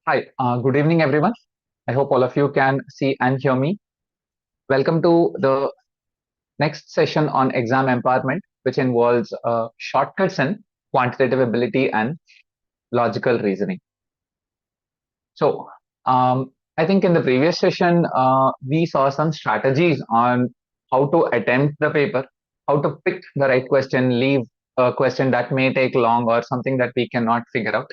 Hi, good evening, everyone. I hope all of you can see and hear me. Welcome to the next session on exam empowerment, which involves shortcuts in quantitative ability and logical reasoning. So, I think in the previous session, we saw some strategies on how to attempt the paper, how to pick the right question, leave a question that may take long or something that we cannot figure out.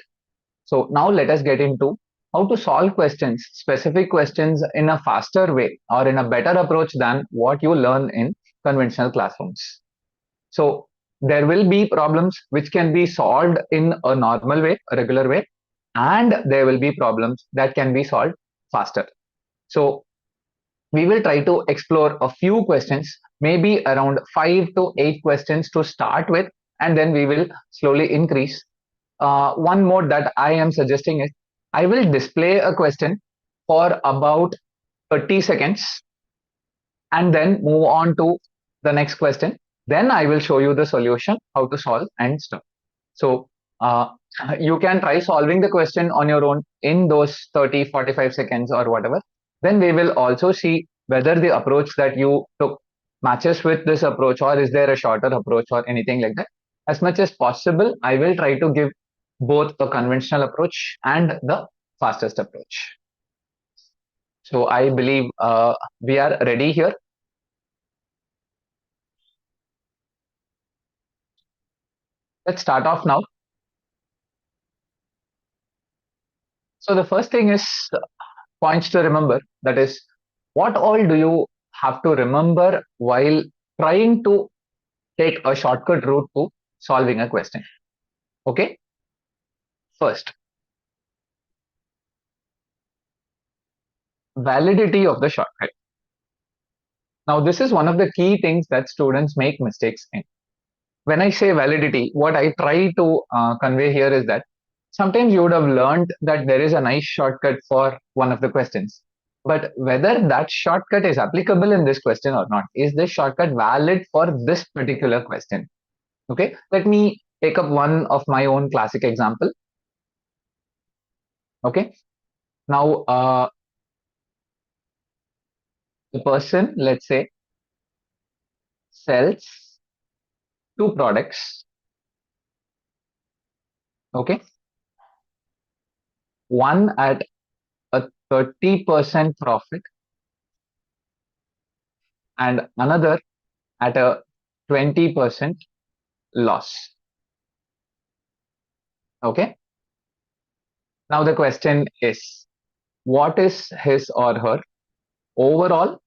So now let us get into how to solve questions, specific questions in a faster way or in a better approach than what you learn in conventional classrooms. So there will be problems which can be solved in a normal way, a regular way, and there will be problems that can be solved faster. So we will try to explore a few questions, maybe around 5 to 8 questions to start with, and then we will slowly increase. One mode that I am suggesting is I will display a question for about 30 seconds and then move on to the next question. Then I will show you the solution, how to solve and stuff. So uh, you can try solving the question on your own in those 30, 45 seconds or whatever. Then we will also see whether the approach that you took matches with this approach, or is there a shorter approach or anything like that. As much as possible, I will try to give both the conventional approach and the fastest approach. So I believe we are ready here. Let's start off now. So the first thing is points to remember, that is, what all do you have to remember while trying to take a shortcut route to solving a question. Okay, first, validity of the shortcut. Now this is one of the key things that students make mistakes in. When I say validity, what I try to convey here is that sometimes you would have learned that there is a nice shortcut for one of the questions, but whether that shortcut is applicable in this question or not, is this shortcut valid for this particular question? Okay, let me take up one of my own classic example. Okay, now the person, let's say, sells two products. Okay, one at a 30% profit and another at a 20% loss. Okay, now the question is, what is his or her overall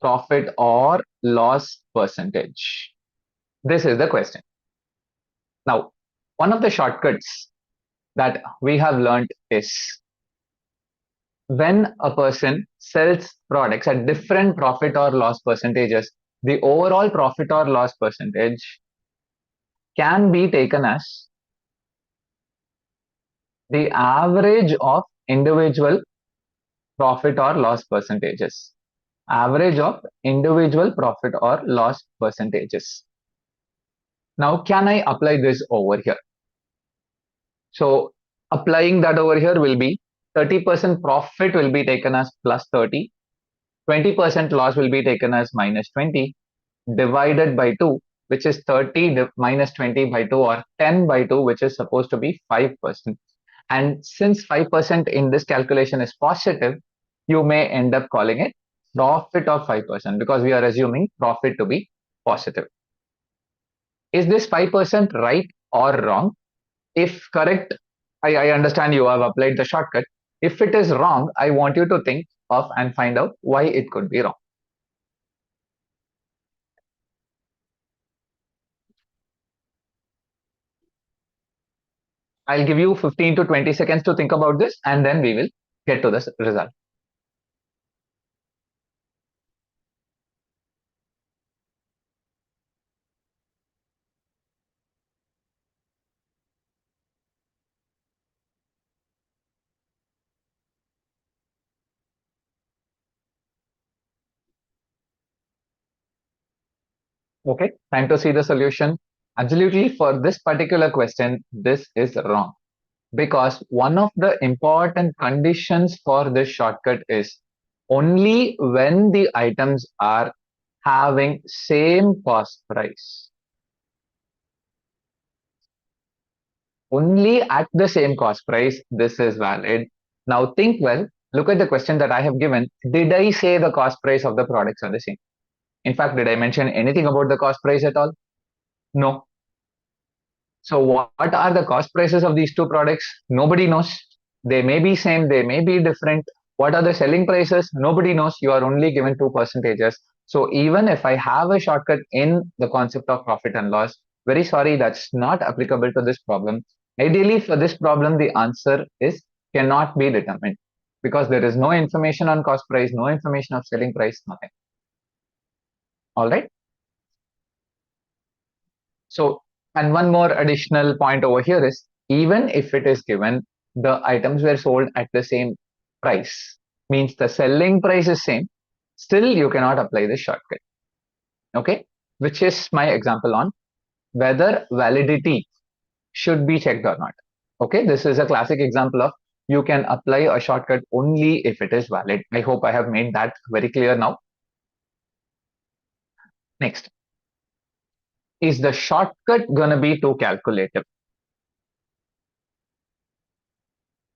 profit or loss percentage? This is the question. Now, one of the shortcuts that we have learned is when a person sells products at different profit or loss percentages, the overall profit or loss percentage can be taken as the average of individual profit or loss percentages. Average of individual profit or loss percentages. Now, can I apply this over here? So, applying that over here will be 30% profit will be taken as plus 30, 20% loss will be taken as minus 20, divided by 2, which is 30 minus 20 by 2, or 10 by 2, which is supposed to be 5%. And since 5% in this calculation is positive, you may end up calling it profit of 5% because we are assuming profit to be positive. Is this 5% right or wrong? If correct, I understand you have applied the shortcut. If it is wrong, I want you to think of and find out why it could be wrong. I'll give you 15 to 20 seconds to think about this, and then we will get to the result. Okay, time to see the solution. Absolutely, for this particular question, this is wrong. Because one of the important conditions for this shortcut is only when the items are having same cost price. Only at the same cost price, this is valid. Now think well, look at the question that I have given. Did I say the cost price of the products are the same? In fact, did I mention anything about the cost price at all? No. So what are the cost prices of these two products? Nobody knows. They may be same, they may be different. What are the selling prices? Nobody knows. You are only given two percentages. So even if I have a shortcut in the concept of profit and loss, very sorry, that's not applicable to this problem. Ideally, for this problem, the answer is cannot be determined because there is no information on cost price, no information of selling price, nothing. All right. So, and one more additional point over here is even if it is given the items were sold at the same price, means the selling price is same, still you cannot apply this shortcut. Okay, which is my example on whether validity should be checked or not. Okay, this is a classic example of you can apply a shortcut only if it is valid. I hope I have made that very clear now. Next, is the shortcut gonna be too calculative?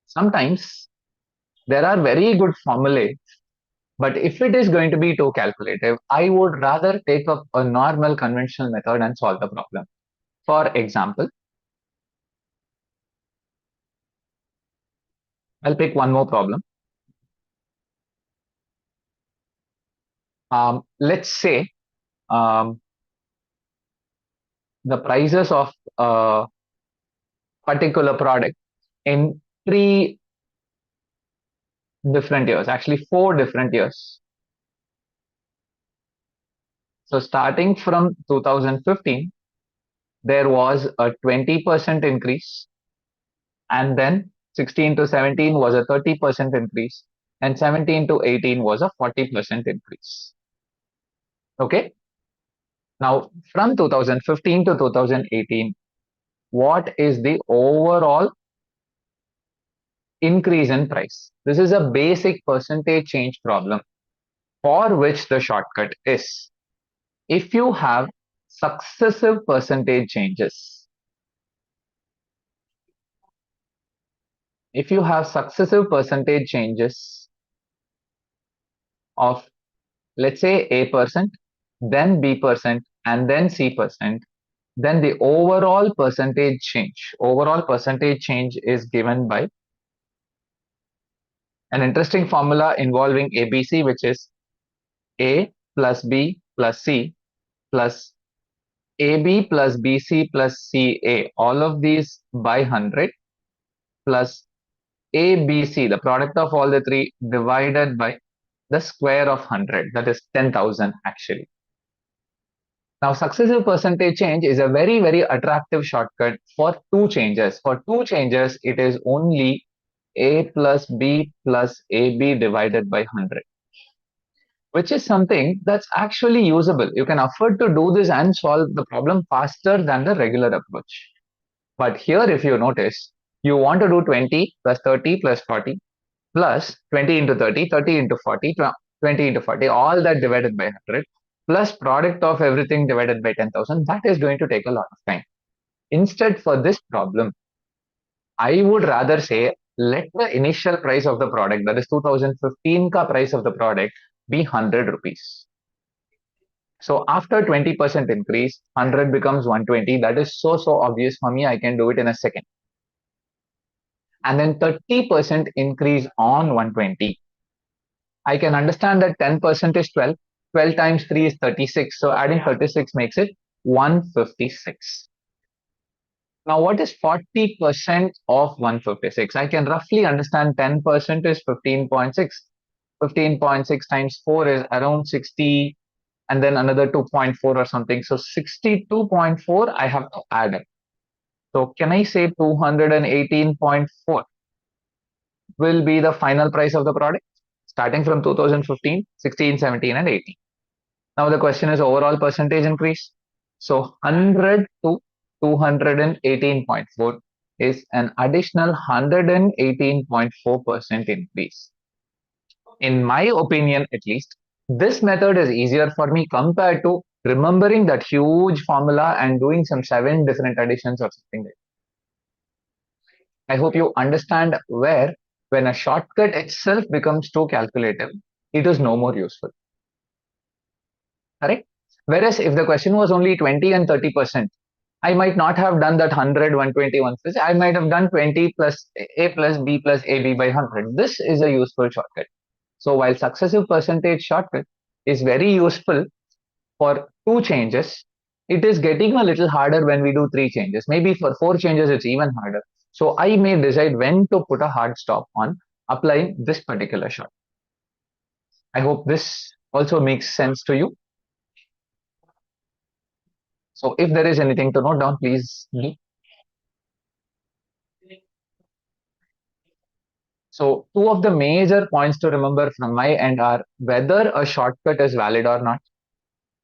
Sometimes there are very good formulae, but if it is going to be too calculative, I would rather take up a normal conventional method and solve the problem. For example, I'll pick one more problem. Let's say the prices of a particular product in 3 different years, actually 4 different years. So starting from 2015, there was a 20% increase, and then 16 to 17 was a 30% increase, and 17 to 18 was a 40% increase. Okay. Now, from 2015 to 2018, what is the overall increase in price? This is a basic percentage change problem for which the shortcut is if you have successive percentage changes. If you have successive percentage changes of, let's say, A%, then B%, and then C%, then the overall percentage change is given by an interesting formula involving ABC, which is A plus B plus C plus AB plus BC plus CA, all of these by 100 plus ABC, the product of all the three, divided by the square of 100, that is 10,000 actually. Now, successive percentage change is a very, very attractive shortcut for two changes. For two changes, it is only A plus B plus AB divided by 100, which is something that's actually usable. You can afford to do this and solve the problem faster than the regular approach. But here, if you notice, you want to do 20 plus 30 plus 40 plus 20 into 30, 30 into 40, 20 into 40, all that divided by 100, plus product of everything divided by 10,000, that is going to take a lot of time. Instead, for this problem, I would rather say, let the initial price of the product, that is 2015 ka price of the product, be 100 rupees. So after 20% increase, 100 becomes 120. That is so obvious for me. I can do it in a second. And then 30% increase on 120. I can understand that 10% is 12. 12 times 3 is 36. So adding 36 makes it 156. Now, what is 40% of 156? I can roughly understand 10% is 15.6. 15.6 times 4 is around 60, and then another 2.4 or something. So 62.4 I have to add it. So can I say 218.4 will be the final price of the product starting from 2015, 16, 17, and 18. Now the question is overall percentage increase. So 100 to 218.4. is an additional 118.4% increase. In my opinion, at least, this method is easier for me compared to remembering that huge formula and doing some 7 different additions or something like that. I hope you understand where when a shortcut itself becomes too calculative, it is no more useful. Correct? Whereas if the question was only 20 and 30%, I might not have done that 100, 120, 150. I might have done 20 plus A plus B plus AB by 100. This is a useful shortcut. So while successive percentage shortcut is very useful for 2 changes, it is getting a little harder when we do 3 changes. Maybe for 4 changes, it's even harder. So I may decide when to put a hard stop on applying this particular shortcut. I hope this also makes sense to you. So if there is anything to note down, please do. So two of the major points to remember from my end are whether a shortcut is valid or not,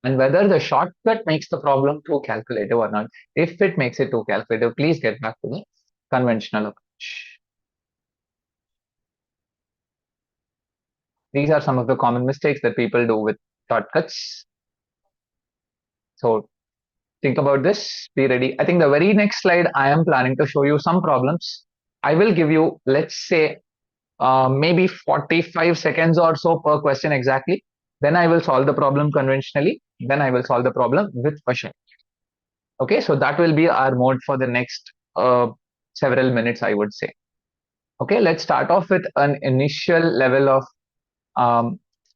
and whether the shortcut makes the problem too calculative or not. If it makes it too calculative, please get back to the conventional approach. These are some of the common mistakes that people do with shortcuts. So think about this, be ready. I think the very next slide, I am planning to show you some problems. I will give you, let's say, maybe 45 seconds or so per question exactly. Then I will solve the problem conventionally. Then I will solve the problem with question. Okay, so that will be our mode for the next several minutes, I would say. Okay, let's start off with an initial level of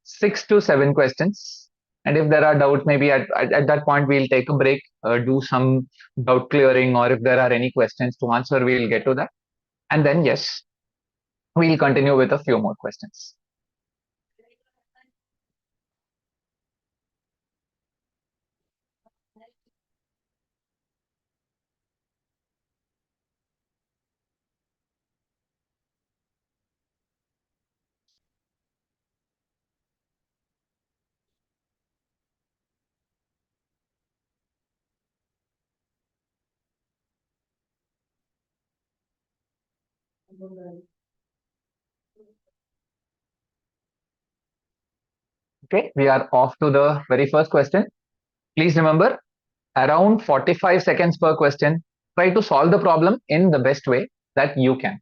6 to 7 questions. And if there are doubts, maybe at that point, we'll take a break, do some doubt clearing, or if there are any questions to answer, we'll get to that. And then, yes, we'll continue with a few more questions. Okay, we are off to the very first question. Please remember, around 45 seconds per question. Try to solve the problem in the best way that you can.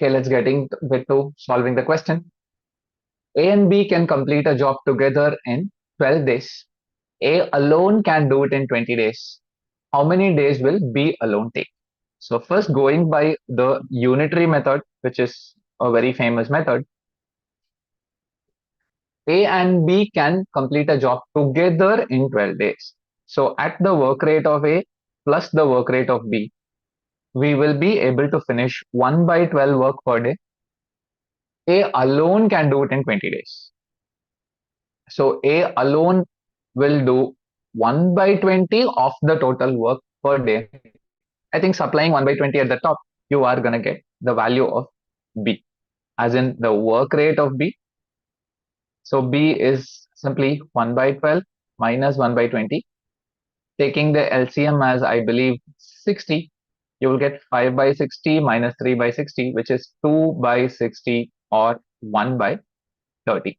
Okay, let's get to solving the question. A and B can complete a job together in 12 days. A alone can do it in 20 days. How many days will B alone take? So first, going by the unitary method, which is a very famous method, A and B can complete a job together in 12 days. So at the work rate of A plus the work rate of B, we will be able to finish 1 by 12 work per day. A alone can do it in 20 days. So A alone will do 1 by 20 of the total work per day. I think supplying 1 by 20 at the top, you are going to get the value of B, as in the work rate of B. So B is simply 1 by 12 minus 1 by 20. Taking the LCM as, I believe, 60, you will get 5 by 60 minus 3 by 60, which is 2 by 60 or 1 by 30.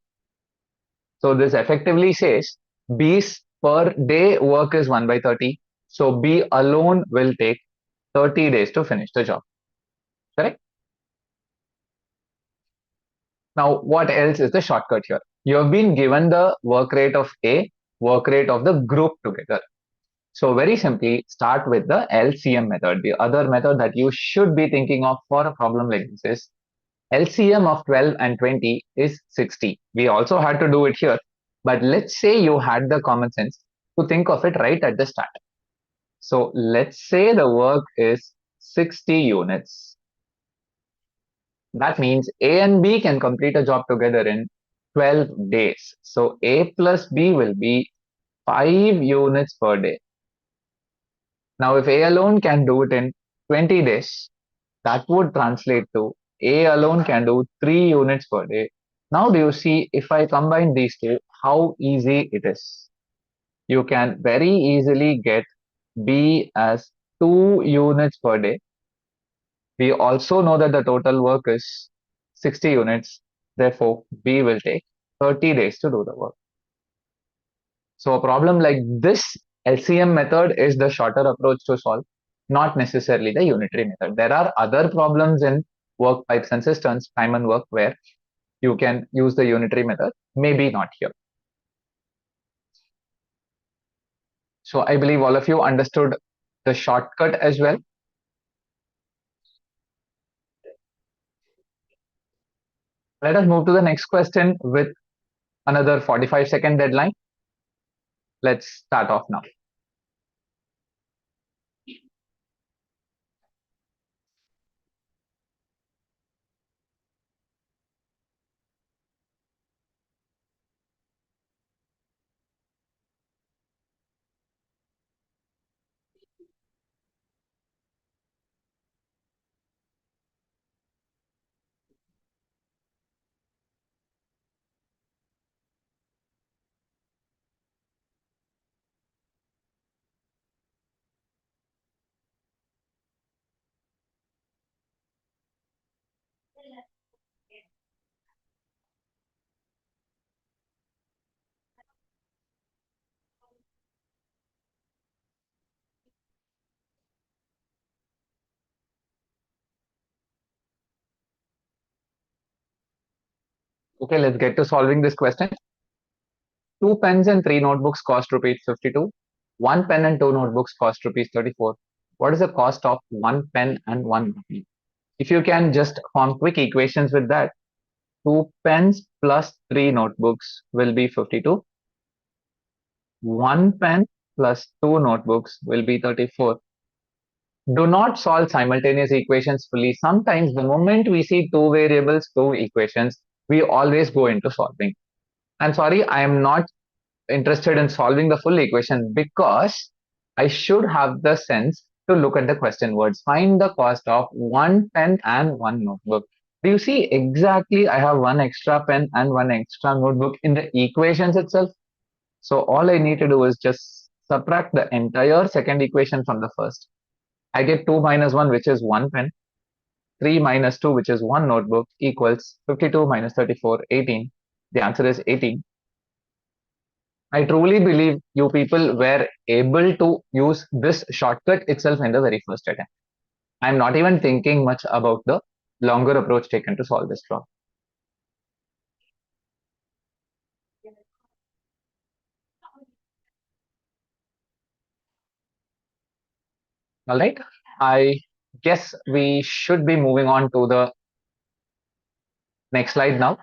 So this effectively says B's per day work is 1 by 30. So B alone will take 30 days to finish the job. Correct? Now, what else is the shortcut here? You have been given the work rate of A, work rate of the group together. So very simply, start with the LCM method. The other method that you should be thinking of for a problem like this is LCM of 12 and 20 is 60. We also had to do it here, but let's say you had the common sense to think of it right at the start. So let's say the work is 60 units. That means A and B can complete a job together in 12 days. So A plus B will be 5 units per day. Now, if A alone can do it in 20 days, that would translate to A alone can do 3 units per day. Now, do you see if I combine these two, how easy it is? You can very easily get B as 2 units per day. We also know that the total work is 60 units. Therefore, B will take 30 days to do the work. So a problem like this LCM method is the shorter approach to solve, not necessarily the unitary method. There are other problems in work pipes and systems, time and work, where you can use the unitary method, maybe not here. So I believe all of you understood the shortcut as well. Let us move to the next question with another 45-second deadline. Let's start off now. Okay, let's get to solving this question. 2 pens and 3 notebooks cost rupees 52. 1 pen and 2 notebooks cost rupees 34. What is the cost of 1 pen and 1 notebook? If you can just form quick equations with that, 2 pens plus 3 notebooks will be 52. 1 pen plus 2 notebooks will be 34. Do not solve simultaneous equations fully. Sometimes the moment we see two variables, two equations, we always go into solving. I'm sorry, I am not interested in solving the full equation because I should have the sense to look at the question words. Find the cost of 1 pen and 1 notebook. Do you see exactly I have 1 extra pen and 1 extra notebook in the equations itself? So all I need to do is just subtract the entire second equation from the first. I get 2 minus 1, which is 1 pen, 3 minus 2, which is 1 notebook, equals 52 minus 34, 18. The answer is 18. I truly believe you people were able to use this shortcut itself in the very first attempt. I'm not even thinking much about the longer approach taken to solve this problem. All right. I guess we should be moving on to the next slide now.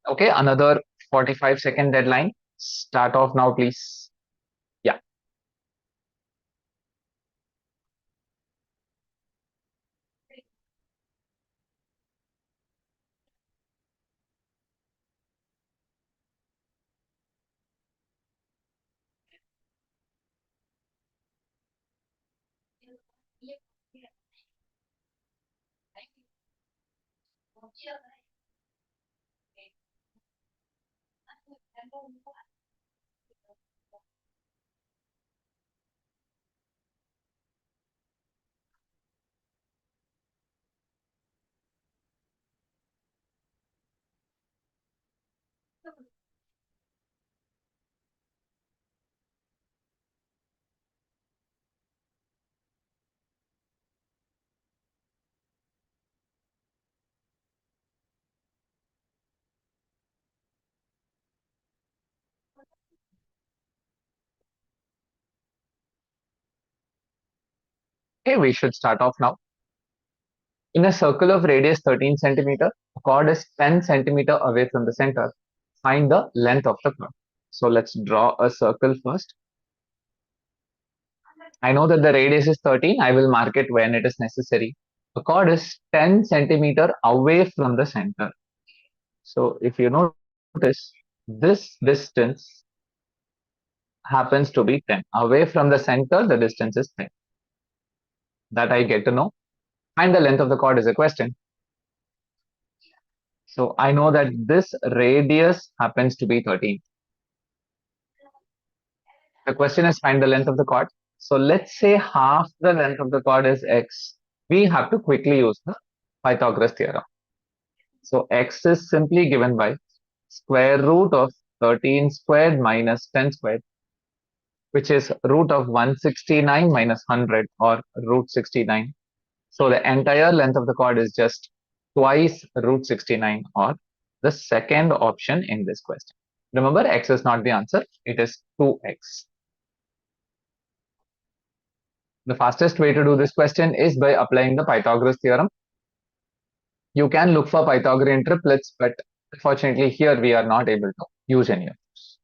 Okay, another 45-second deadline. Start off now, please. Yeah. Okay, we should start off now. In a circle of radius 13 centimeter, a chord is 10 centimeter away from the center. Find the length of the chord. So let's draw a circle first. I know that the radius is 13. I will mark it when it is necessary. The chord is 10 centimeter away from the center. So if you notice, this distance happens to be 10. Away from the center, the distance is 10. That I get to know. And the length of the chord is a question. So I know that this radius happens to be 13. The question is find the length of the chord. So let's say half the length of the chord is x. We have to quickly use the Pythagoras theorem. So x is simply given by square root of 13 squared minus 10 squared, which is root of 169 minus 100 or root 69. So the entire length of the chord is just twice root 69 or the second option in this question. Remember, x is not the answer. It is 2x. The fastest way to do this question is by applying the Pythagoras theorem. You can look for Pythagorean triplets, but unfortunately here we are not able to use any of those.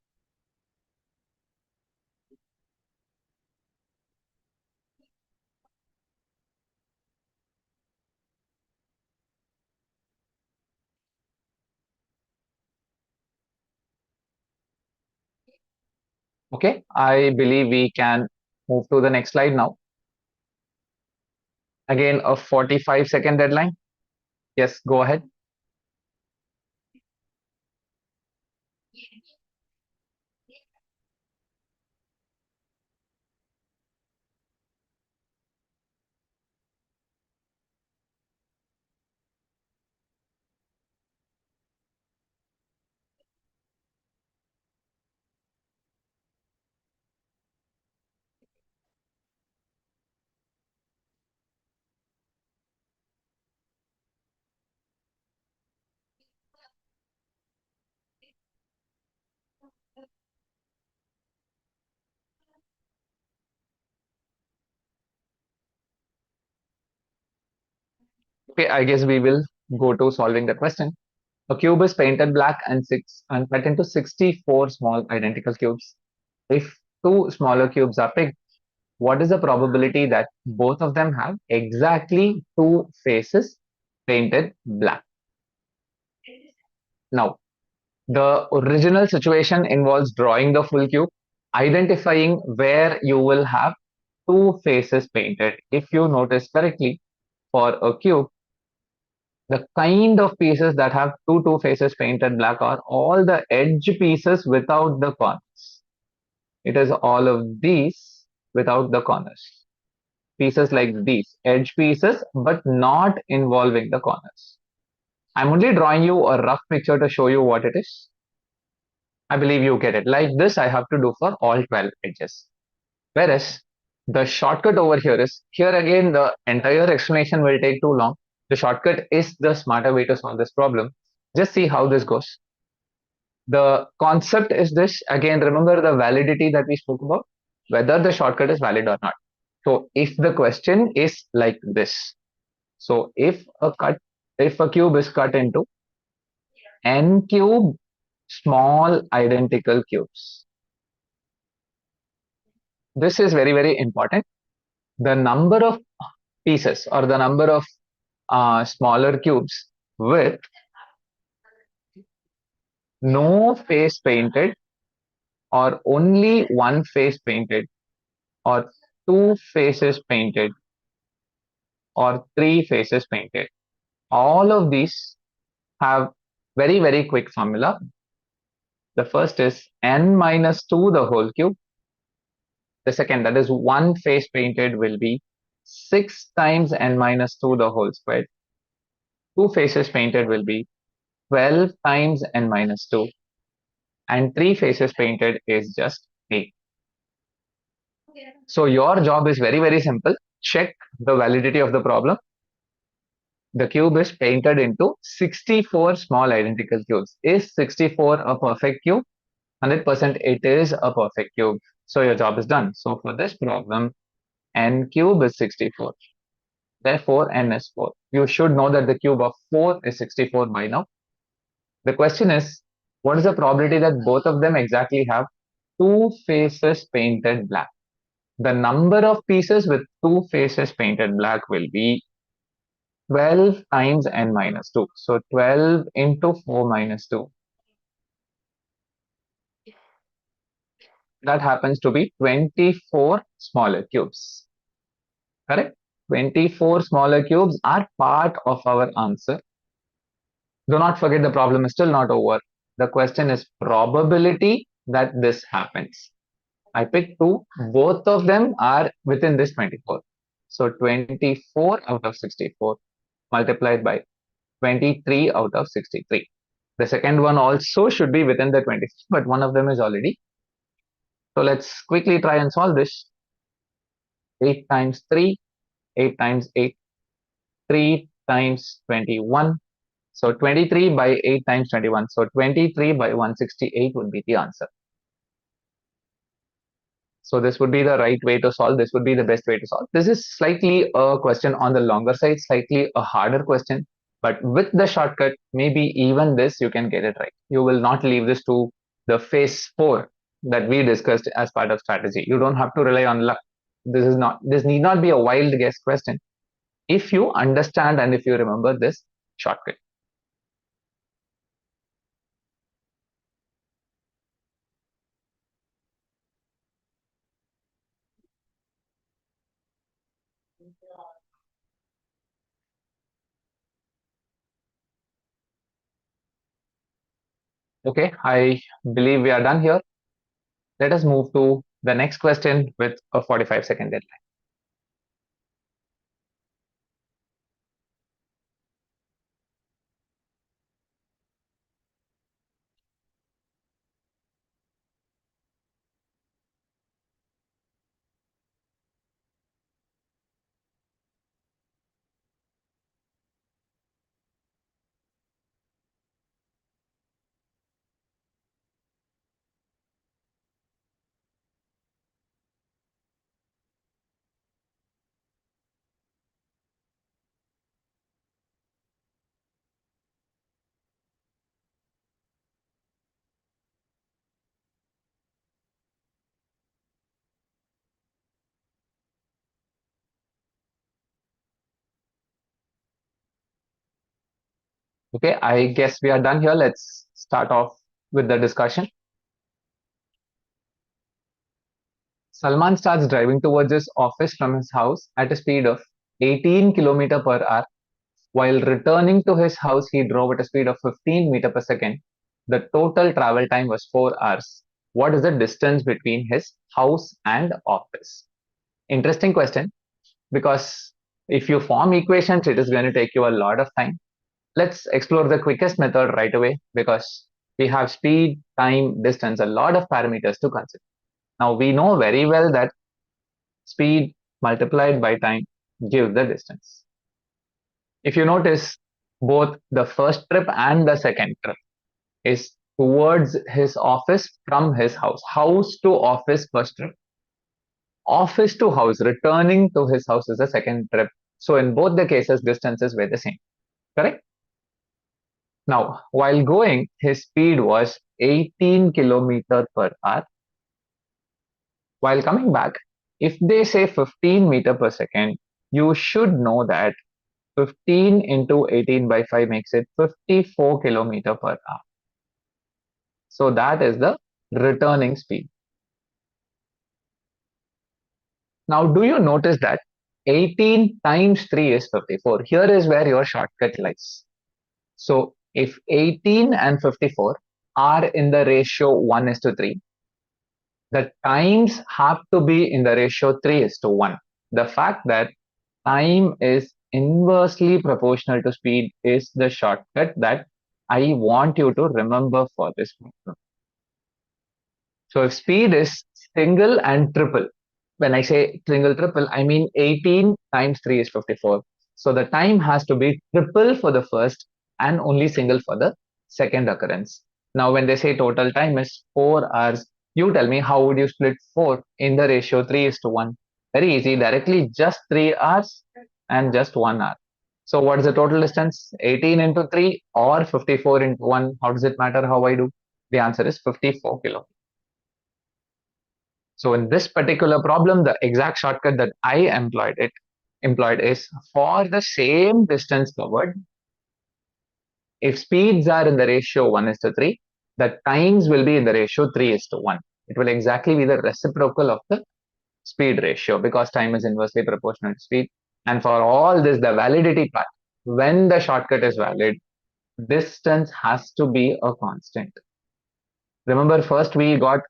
Okay, I believe we can move to the next slide now. Again, a 45-second deadline. Yes, go ahead. Okay, I guess we will go to solving the question. A cube is painted black and cut into 64 small identical cubes. If two smaller cubes are picked, what is the probability that both of them have exactly two faces painted black? Now, the original situation involves drawing the full cube, identifying where you will have two faces painted. If you notice correctly, for a cube, the kind of pieces that have two faces painted black are all the edge pieces without the corners. It is all of these without the corners. Pieces like these, edge pieces, but not involving the corners. I'm only drawing you a rough picture to show you what it is. I believe you get it. Like this, I have to do for all 12 edges. Whereas the shortcut over here is, here again, the entire explanation will take too long. The shortcut is the smarter way to solve this problem. Just see how this goes. The concept is this. Again, remember the validity that we spoke about, whether the shortcut is valid or not. So if the question is like this, so if a cube is cut into n cube small identical cubes, this is very, very important. The number of pieces or the number of smaller cubes with no face painted or only one face painted or two faces painted or three faces painted. All of these have very, very quick formula. The first is n minus 2 the whole cube. The second, that is one face painted, will be 6 times n minus 2 the whole squared. Two faces painted will be 12 times n minus 2. And three faces painted is just 8. So your job is very, very simple. Check the validity of the problem. The cube is painted into 64 small identical cubes. Is 64 a perfect cube? 100% it is a perfect cube. So your job is done. So for this problem, n cube is 64. Therefore, n is 4. You should know that the cube of 4 is 64 by now. The question is, what is the probability that both of them exactly have two faces painted black? The number of pieces with two faces painted black will be 12 times n minus 2. So 12 into 4 minus 2. That happens to be 24 smaller cubes. Correct? 24 smaller cubes are part of our answer. Do not forget, the problem is still not over. The question is probability that this happens. I picked two. Both of them are within this 24. So 24 out of 64 multiplied by 23 out of 63. The second one also should be within the 20, but one of them is already. So let's quickly try and solve this. 8 times 3, 8 times 8, 3 times 21. So 23 by 8 times 21. So 23 by 168 would be the answer. So this would be the right way to solve. This would be the best way to solve. This is slightly a question on the longer side, slightly a harder question. But with the shortcut, maybe even this you can get it right. You will not leave this to the phase 4 that we discussed as part of strategy. You don't have to rely on luck. This need not be a wild guess question if you understand and if you remember this shortcut. Okay, I believe we are done here. Let us move to the next question with a 45-second deadline. Okay, I guess we are done here. Let's start off with the discussion. Salman starts driving towards his office from his house at a speed of 18 km per hour. While returning to his house, he drove at a speed of 15 meter per second. The total travel time was 4 hours. What is the distance between his house and office? Interesting question, because if you form equations, it is going to take you a lot of time. Let's explore the quickest method right away, because we have speed, time, distance, a lot of parameters to consider. Now we know very well that speed multiplied by time gives the distance. If you notice, both the first trip and the second trip is towards his office from his house. House to office first trip. Office to house, returning to his house is the second trip. So in both the cases, distances were the same. Correct? Now, while going, his speed was 18 km per hour. While coming back, if they say 15 meter per second, you should know that 15 into 18 by 5 makes it 54 km per hour. So that is the returning speed. Now, do you notice that 18 times 3 is 54? Here is where your shortcut lies. So if 18 and 54 are in the ratio 1:3, the times have to be in the ratio 3:1. The fact that time is inversely proportional to speed is the shortcut that I want you to remember for this problem. So if speed is single and triple, when I say single triple, I mean 18 times 3 is 54. So the time has to be triple for the first and only single for the second occurrence. Now, when they say total time is 4 hours, you tell me how would you split 4 in the ratio 3:1? Very easy. Directly just 3 hours and just 1 hour. So what is the total distance? 18 into 3 or 54 into 1. How does it matter how I do? The answer is 54 kilo. So in this particular problem, the exact shortcut that I employed is for the same distance covered, if speeds are in the ratio 1 is to 3, the times will be in the ratio 3 is to 1. It will exactly be the reciprocal of the speed ratio because time is inversely proportional to speed. And for all this, the validity part, when the shortcut is valid, distance has to be a constant. Remember, first we got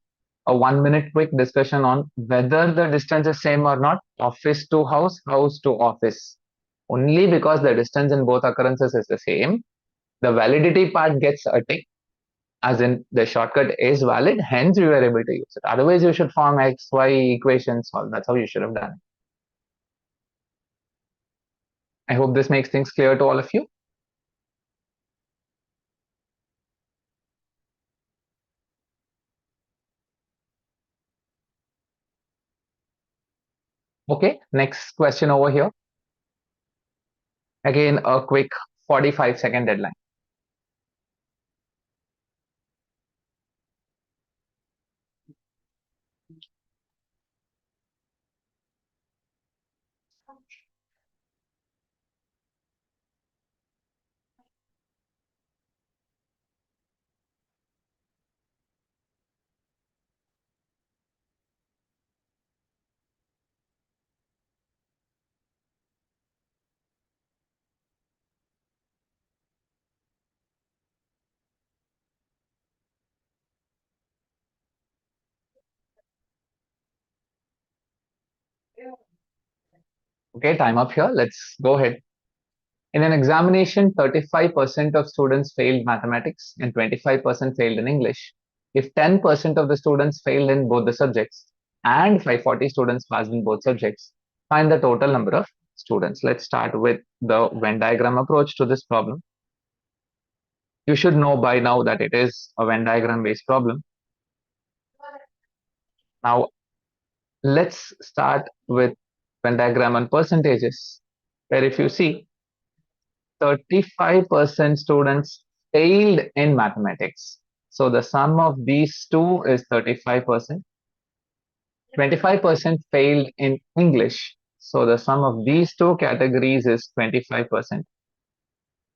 a 1 minute quick discussion on whether the distance is same or not, office to house, house to office. Only because the distance in both occurrences is the same, the validity part gets a tick, as in the shortcut is valid, hence you are able to use it. Otherwise, you should form X, Y equations, solve. That's how you should have done it. I hope this makes things clear to all of you. Okay, next question over here. Again, a quick 45-second deadline. Okay, time up here. Let's go ahead. In an examination, 35% of students failed mathematics and 25% failed in English. If 10% of the students failed in both the subjects and 540 students passed in both subjects, find the total number of students. Let's start with the Venn diagram approach to this problem. You should know by now that it is a Venn diagram based problem. Now, let's start with Venn diagram on percentages, where if you see 35% students failed in mathematics. So the sum of these two is 35%. 25% failed in English. So the sum of these two categories is 25%.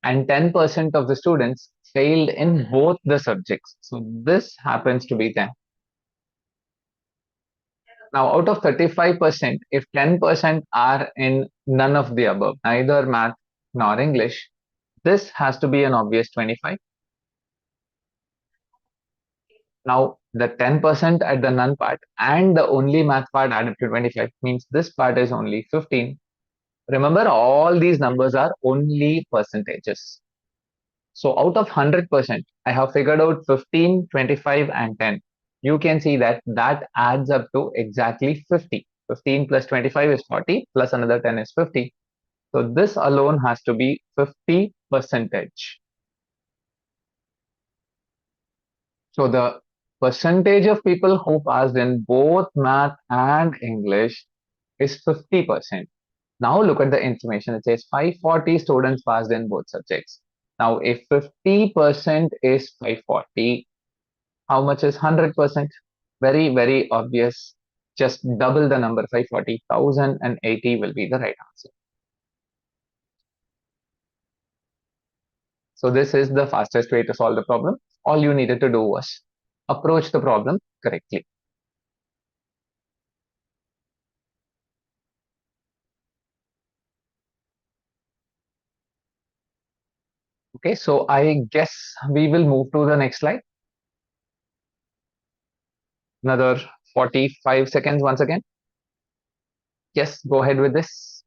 And 10% of the students failed in both the subjects. So this happens to be 10. Now, out of 35%, if 10% are in none of the above, neither math nor English, this has to be an obvious 25. Now, the 10% at the none part and the only math part added to 25 means this part is only 15. Remember, all these numbers are only percentages. So out of 100%, I have figured out 15, 25, and 10. You can see that that adds up to exactly 50. 15 plus 25 is 40, plus another 10 is 50. So this alone has to be 50 percentage. So the percentage of people who passed in both math and English is 50%. Now look at the information. It says 540 students passed in both subjects. Now if 50% is 540, how much is 100%? Very, very obvious. Just double the number 540. 1080 will be the right answer. So this is the fastest way to solve the problem. All you needed to do was approach the problem correctly. Okay, so I guess we will move to the next slide. Another 45 seconds once again. Yes, go ahead with this.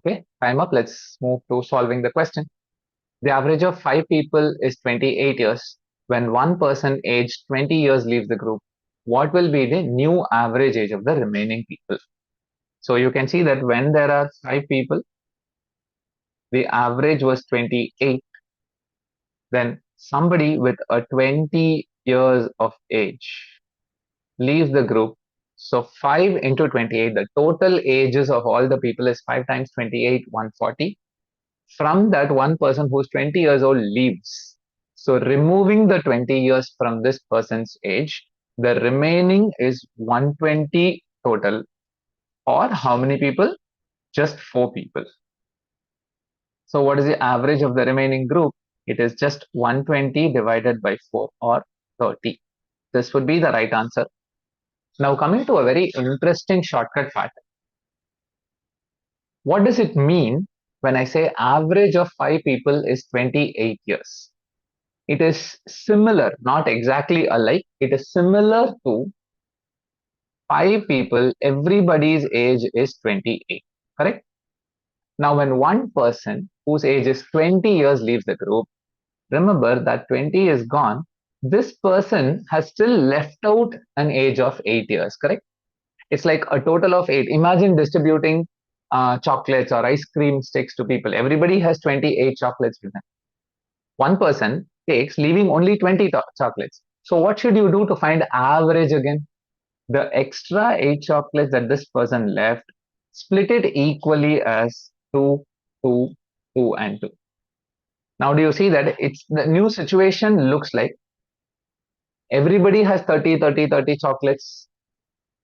Okay, time up. Let's move to solving the question. The average of 5 people is 28 years. When one person aged 20 years leaves the group, what will be the new average age of the remaining people? So you can see that when there are 5 people, the average was 28. Then somebody with a 20 years of age leaves the group. So 5 into 28, the total ages of all the people is 5 times 28, 140. From that, one person who's 20 years old leaves. So removing the 20 years from this person's age, the remaining is 120 total. Or how many people? Just 4 people. So what is the average of the remaining group? It is just 120 divided by 4 or 30. This would be the right answer. Now coming to a very interesting shortcut part. What does it mean when I say average of 5 people is 28 years? It is similar, not exactly alike. It is similar to 5 people, everybody's age is 28, correct? Now, when one person whose age is 20 years leaves the group, remember that 20 is gone. This person has still left out an age of 8 years, correct? It's like a total of 8. Imagine distributing chocolates or ice cream sticks to people. Everybody has 28 chocolates with them. One person takes leaving only 20 chocolates. So what should you do to find average again? The extra 8 chocolates that this person left, split it equally as 2, 2, 2 and 2. Now do you see that it's the new situation looks like everybody has 30, 30, 30 chocolates.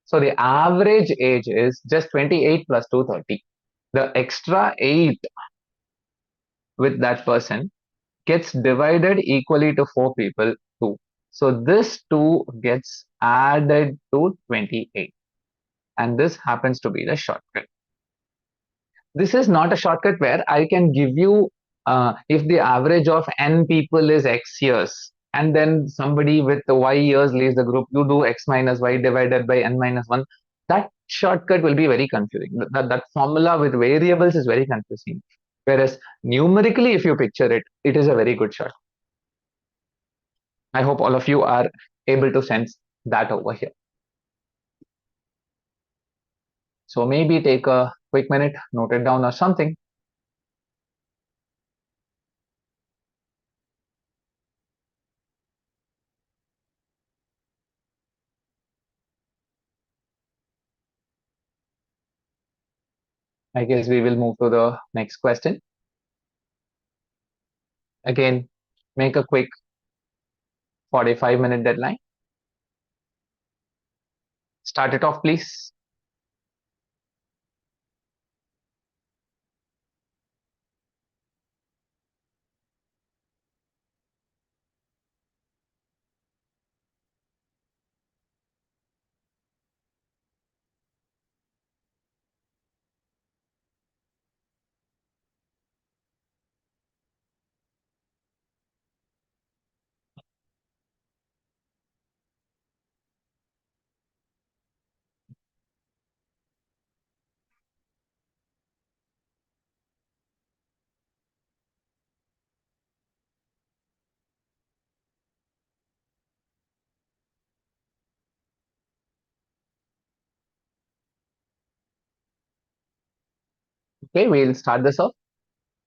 So the average age is just 28 plus 2, 30. The extra 8 with that person gets divided equally to 4 people, 2. So this 2 gets added to 28. And this happens to be the shortcut. This is not a shortcut where I can give you, if the average of n people is x years, and then somebody with y years leaves the group, you do x minus y divided by n minus 1. That shortcut will be very confusing. That formula with variables is very confusing. Whereas numerically, if you picture it, it is a very good shot. I hope all of you are able to sense that over here. So maybe take a quick minute, note it down or something. I guess we will move to the next question. Again, make a quick 45-minute deadline. Start it off, please. Okay, we'll start this off.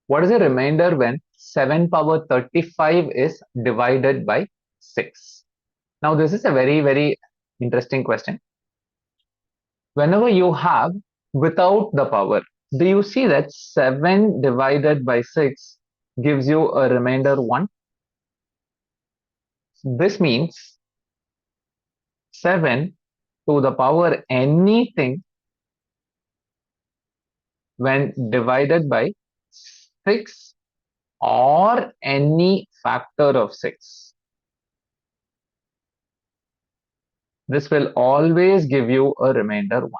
What is the remainder when 7 power 35 is divided by 6? Now, this is a very, very interesting question. Whenever you have without the power, do you see that 7 divided by 6 gives you a remainder 1? This means 7 to the power anything when divided by 6 or any factor of 6. This will always give you a remainder 1.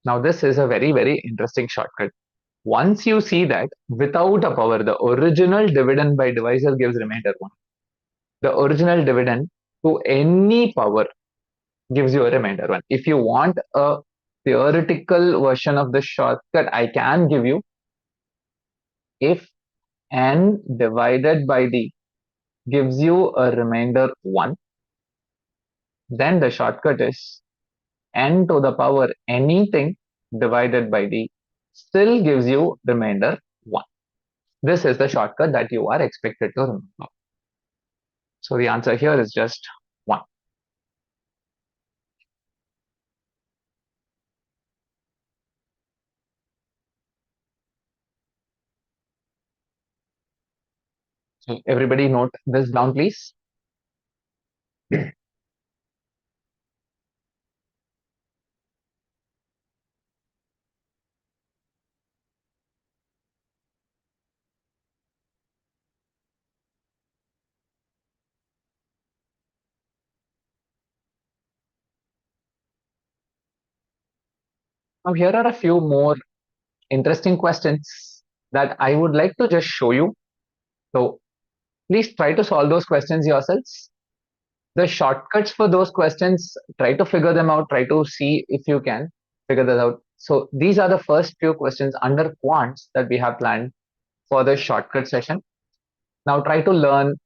Now, this is a very, very interesting shortcut. Once you see that without a power, the original dividend by divisor gives remainder 1. The original dividend to any power gives you a remainder 1. If you want a theoretical version of the shortcut I can give you, if n divided by d gives you a remainder 1, then the shortcut is n to the power anything divided by d still gives you remainder 1. This is the shortcut that you are expected to remember. So the answer here is just 1. So everybody note this down, please. Now here are a few more interesting questions that I would like to just show you. So please try to solve those questions yourselves. The shortcuts for those questions, try to figure them out, try to see if you can figure that out. So these are the first few questions under quants that we have planned for the shortcut session. Now try to learn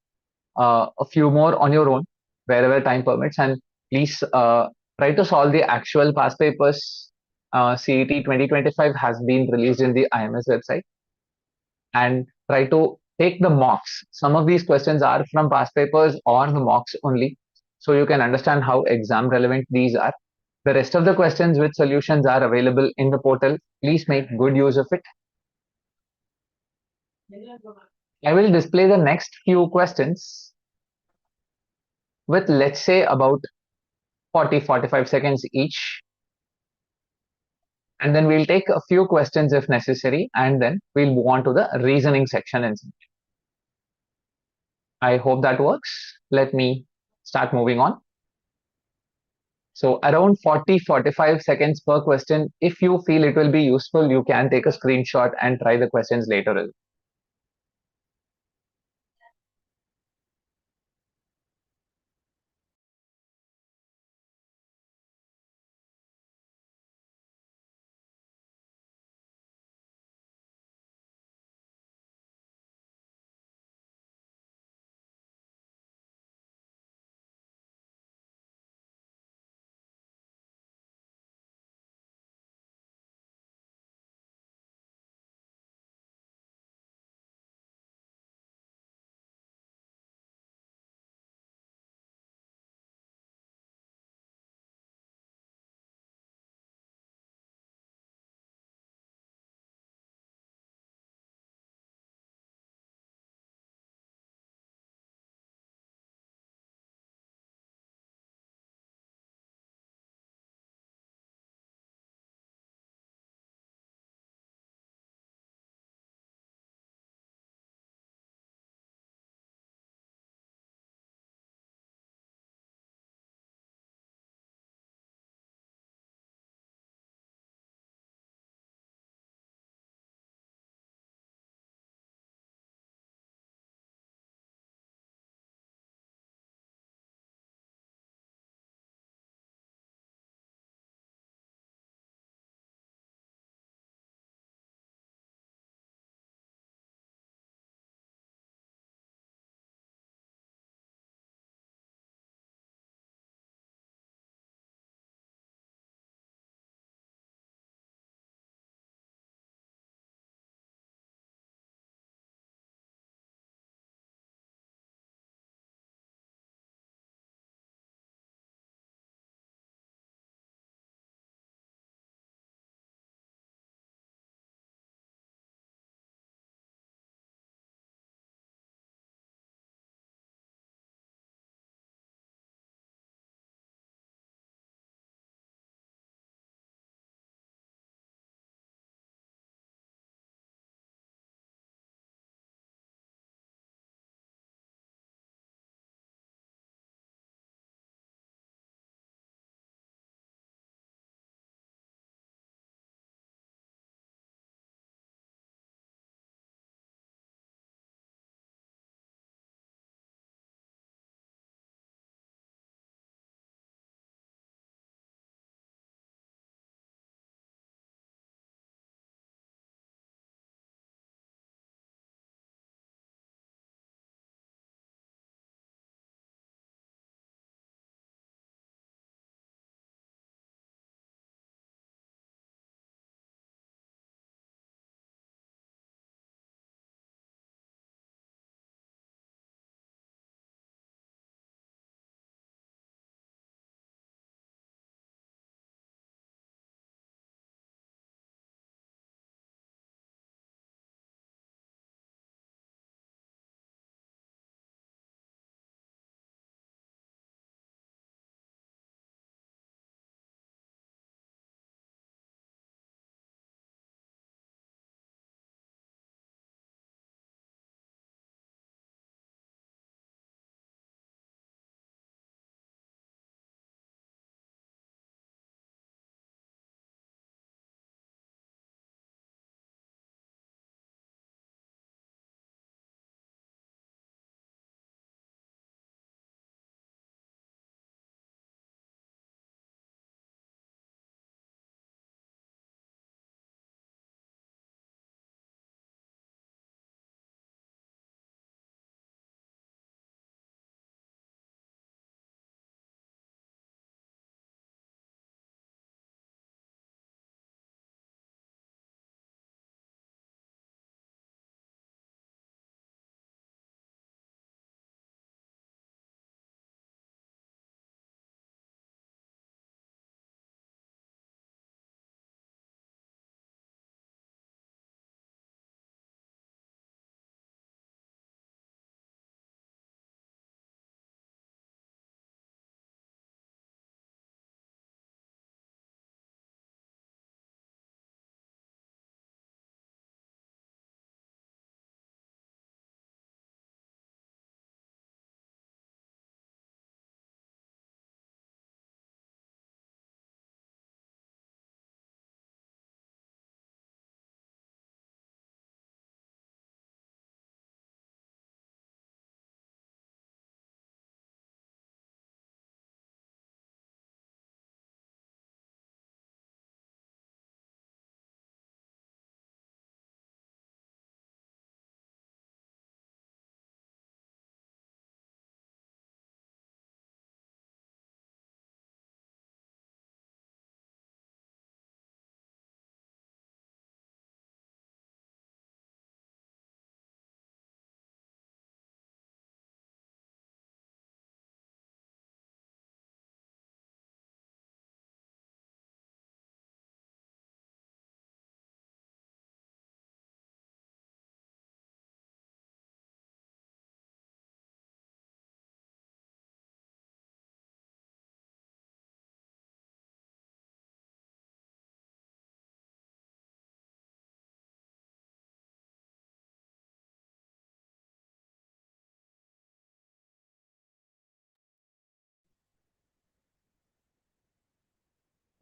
a few more on your own wherever time permits, and please try to solve the actual past papers. CET 2025 has been released in the IMS website, and try to take the mocks. Some of these questions are from past papers or the mocks only, so you can understand how exam relevant these are. The rest of the questions with solutions are available in the portal. Please make good use of it. I will display the next few questions with, let's say, about 40-45 seconds each, and then we'll take a few questions if necessary, and then we'll move on to the reasoning section. And I hope that works. Let me start moving on. So around 40-45 seconds per question. If you feel it will be useful, you can take a screenshot and try the questions later.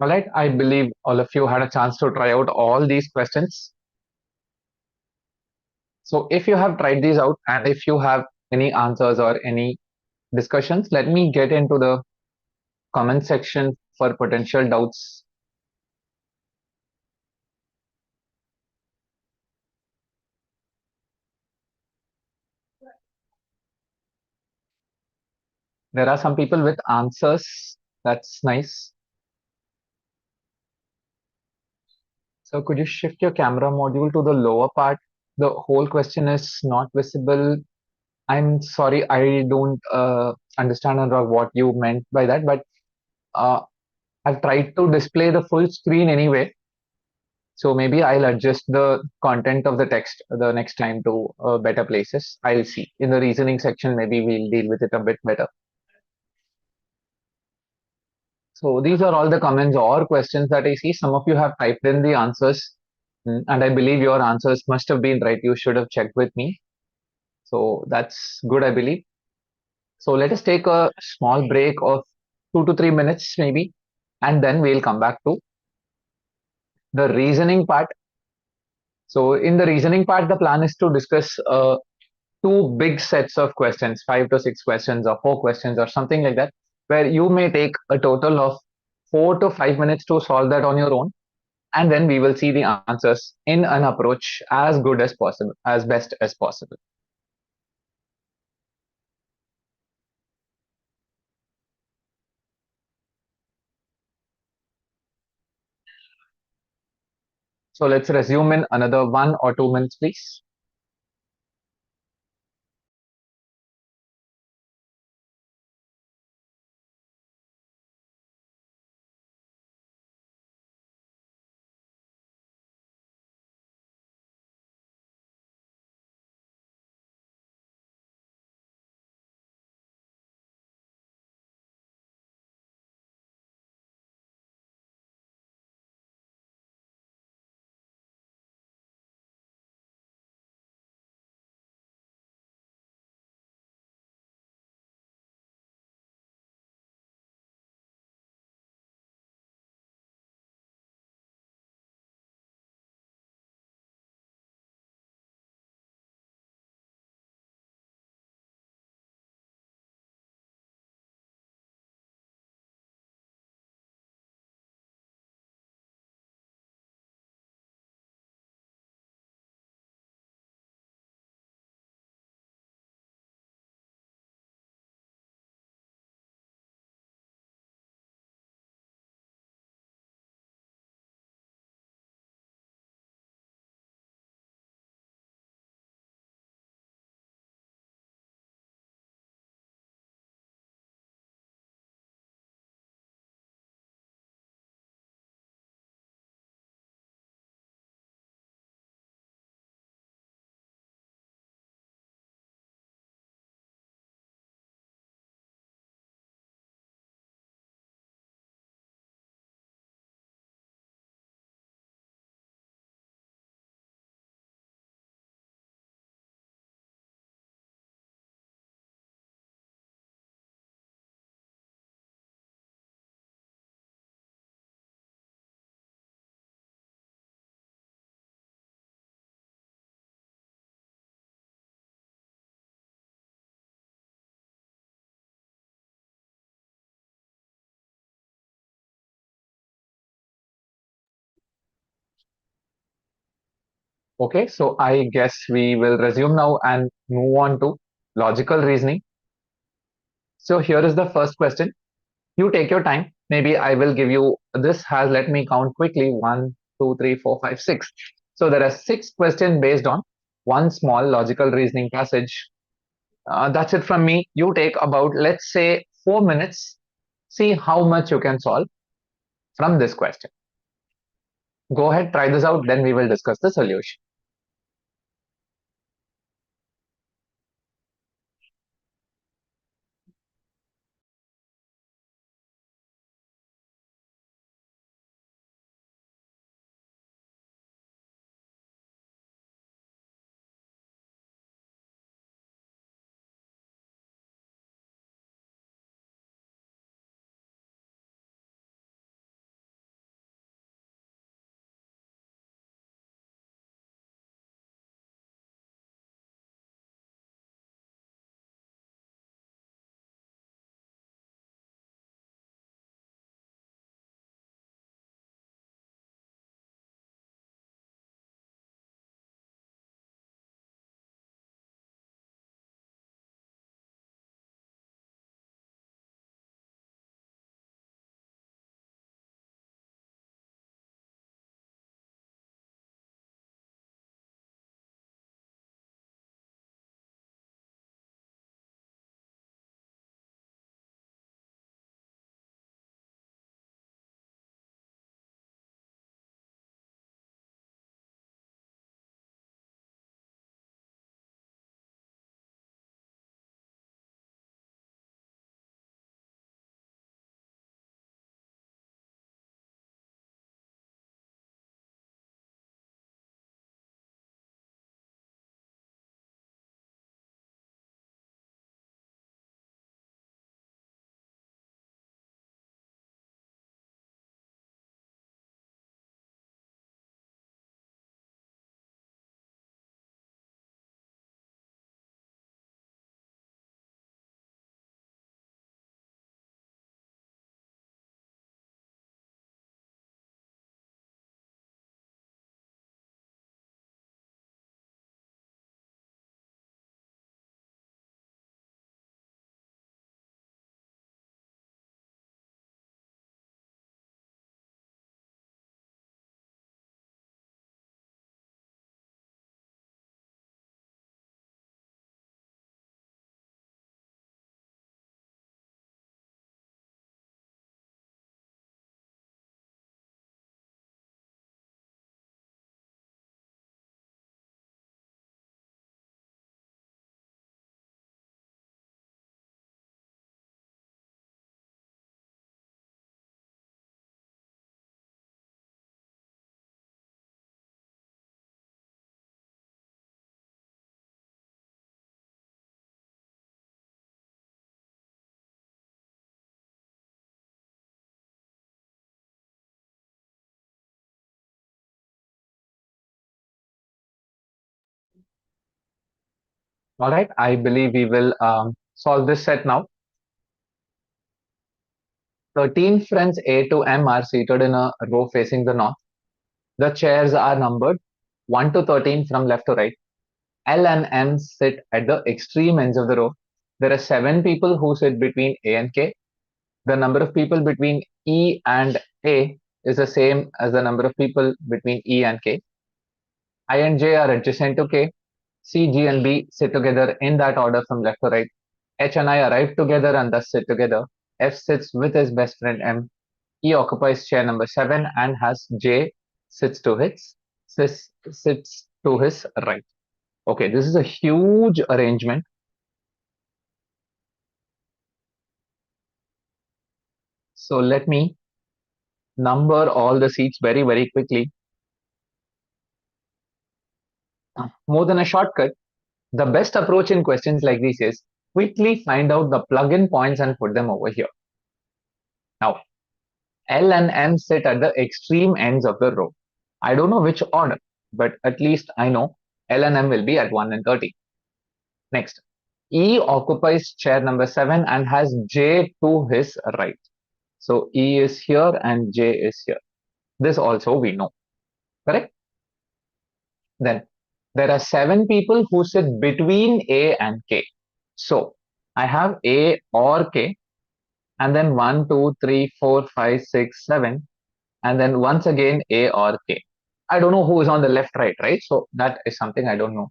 All right, I believe all of you had a chance to try out all these questions. So if you have tried these out and if you have any answers or any discussions, let me get into the comment section for potential doubts. There are some people with answers. That's nice. So could you shift your camera module to the lower part? The whole question is not visible. I'm sorry, I don't understand what you meant by that, but uh, I've tried to display the full screen anyway. So maybe I'll adjust the content of the text the next time to better places. I'll see. In the reasoning section, maybe we'll deal with it a bit better. So these are all the comments or questions that I see. Some of you have typed in the answers, and I believe your answers must have been right. You should have checked with me. So that's good, I believe. So let us take a small break of 2 to 3 minutes, maybe, and then we'll come back to the reasoning part. So in the reasoning part, the plan is to discuss two big sets of questions, 5 to 6 questions or 4 questions or something like that, where you may take a total of 4 to 5 minutes to solve that on your own. And then we will see the answers in an approach as good as possible, as best as possible. So let's resume in another 1 or 2 minutes, please. Okay, so I guess we will resume now and move on to logical reasoning. So here is the first question. You take your time. Maybe I will give you this has let me count quickly 1, 2, 3, 4, 5, 6. So there are 6 questions based on one small logical reasoning passage. That's it from me. You take about, let's say, 4 minutes. See how much you can solve from this question. Go ahead, try this out, then we will discuss the solution. All right, I believe we will solve this set now. 13 friends A to M are seated in a row facing the north. The chairs are numbered 1 to 13 from left to right. L and M sit at the extreme ends of the row. There are 7 people who sit between A and K. The number of people between E and A is the same as the number of people between E and K. I and J are adjacent to K. C, G, and B sit together in that order from left to right. H and I arrive together and thus sit together. F sits with his best friend M. E occupies chair number 7 and has J sits to his right. Okay, this is a huge arrangement. So let me number all the seats very, very quickly. More than a shortcut, the best approach in questions like this is quickly find out the plug-in points and put them over here. Now, L and M sit at the extreme ends of the row. I don't know which order, but at least I know L and M will be at 1 and 30. Next, E occupies chair number 7 and has J to his right. So E is here and J is here. This also we know, correct? Then there are 7 people who sit between A and K. So I have A or K, and then 1, 2, 3, 4, 5, 6, 7, and then once again A or K. I don't know who is on the left, right? So that is something I don't know.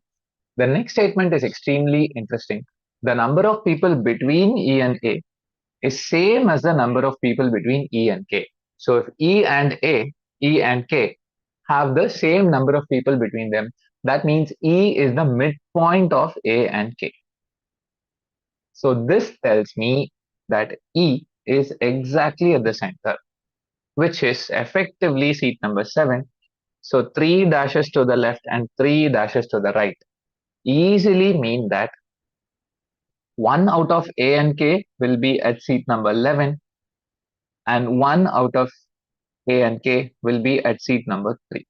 The next statement is extremely interesting. The number of people between E and A is same as the number of people between E and K. So if E and K have the same number of people between them, that means E is the midpoint of A and K. So this tells me that E is exactly at the center, which is effectively seat number 7. So 3 dashes to the left and 3 dashes to the right easily mean that 1 out of A and K will be at seat number 11 and 1 out of A and K will be at seat number 3.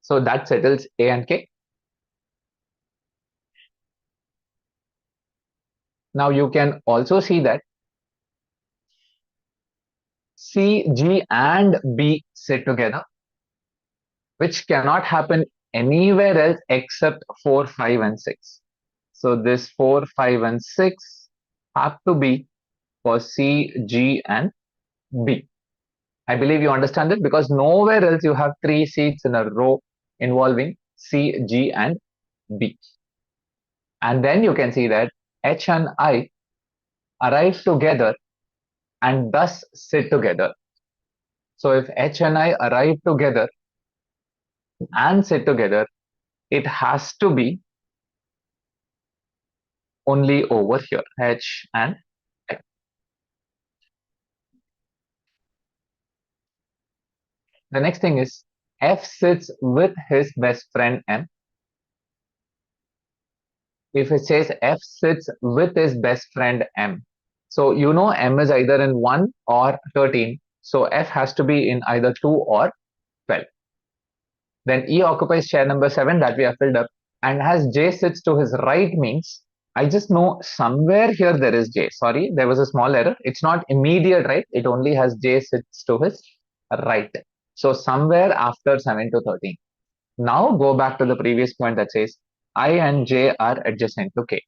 So that settles A and K. Now you can also see that C, G and B sit together, which cannot happen anywhere else except 4, 5 and 6. So this 4, 5 and 6 have to be for C, G and B. I believe you understand it because nowhere else you have 3 seats in a row involving C, G and B. And then you can see that H and I arrive together and thus sit together. So if H and I arrive together and sit together, it has to be only over here, H and I. The next thing is F sits with his best friend M. If it says F sits with his best friend M, so you know M is either in 1 or 13. So F has to be in either 2 or 12. Then E occupies chair number 7 that we have filled up, and as J sits to his right means I just know somewhere here there is J. Sorry, there was a small error. It's not immediate right. It only has J sits to his right. So somewhere after 7 to 13. Now go back to the previous point that says I and J are adjacent to K.